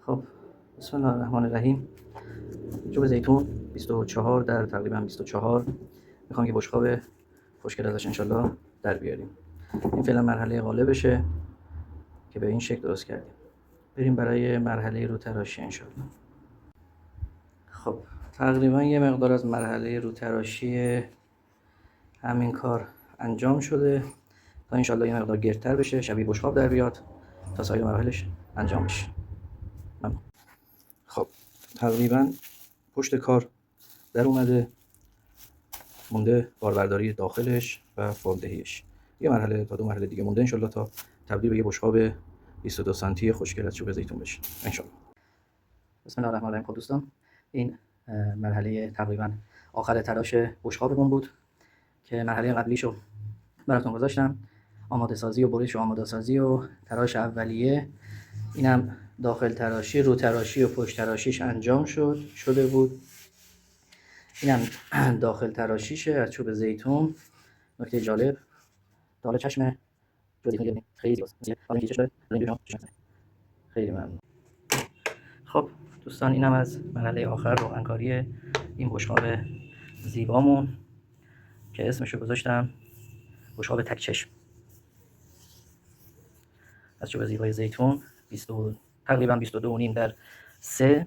خب، بسم الله الرحمن الرحیم. چوب زیتون 24 در تقریبا 24 میخوام که بشقاب خوشگل ازش انشالله در بیاریم. این فعلا مرحله قالبشه که به این شکل درست کردیم. بریم برای مرحله رو تراشی انشالله. خب تقریبا یه مقدار از مرحله رو تراشی همین کار انجام شده تا انشالله یه مقدار گردتر بشه، شبیه بشقاب در بیاد تا سایر مراحلش انجام بشه. خب تقریبا پشت کار در اومده، مونده باربرداری داخلش و فرم‌دهیش. یه مرحله تا 2 مرحله دیگه مونده انشالله تا تبدیل به یه بشقاب 22 سانتی خوشگل از چوب زیتون بشه انشالله. بسم الله الرحمن الرحیم. خب دوستان، این مرحله تقریبا آخر تراش بشقابمون بود که مرحله قبلیشو براتون گذاشتم، آماده سازی و برش و آماده سازی و تراش اولیه. اینم داخل تراشی، رو تراشی و پشت تراشیش انجام شده بود. اینم داخل تراشیشه از چوب زیتون. نکته جالب داخل چشم چوب زیتون خیلی زیباست. حالا اینکه چشم داره خیلی ممنون. خب دوستان، اینم از مرحله آخر روغنکاری این بشقاب زیبامون که اسمشو گذاشتم بشقاب تک چشم از چوب زیبای زیتون. تقریبا 22.5 در 3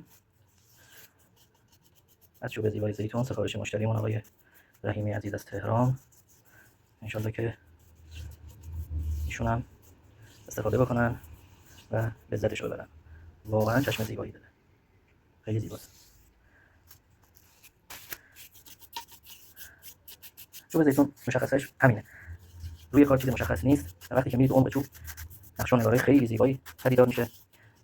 از چوب زیبای زیتون، سفارش مشتریمون آقای رحیمی عزیز از تهران. انشالله که ایشون هم استفاده بکنن و لذتش رو ببرن. واقعا چشم زیبایی داره، خیلی زیباست. چوب زیتون مشخصش همینه، روی کار چیز مشخص نیست. وقتی که میرید عمق چوب نقش و نگاره خیلی زیبایی پدیدار میشه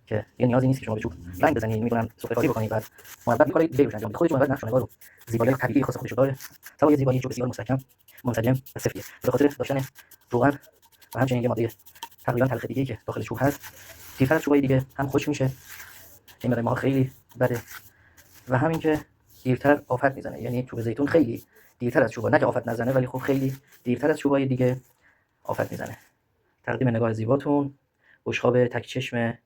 که یه نیازی نیست که شما به چوب رنگ بزنید، میتونن سفره کاری بکنید، بعد مربع کاری دیگه روش انجام بدید. خود چوب نقش و نگار رو زیبایی طبیعی خاص خودش داره، سوای یه زیبایی چوب بسیار مستحکم، منسجم و سفتیه. به خاطر داشتن روغن و همچنین یه ماده تقریبا تلخ دیگه‌ای که داخل چوب هست، دیرتر از چوبای دیگه هم خوش میشه، این برای ما خیلی بده، و همین که دیرتر آفت میزنه. یعنی چوب زیتون خیلی دیرتر از چوبا، نه که آفت نزنه، ولی خب خیلی دیرتر از چوبای دیگه آفت میزنه. تقدیم نگاه زیباتون بشقاب تک چشم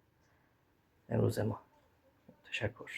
امروز ما. تشکر.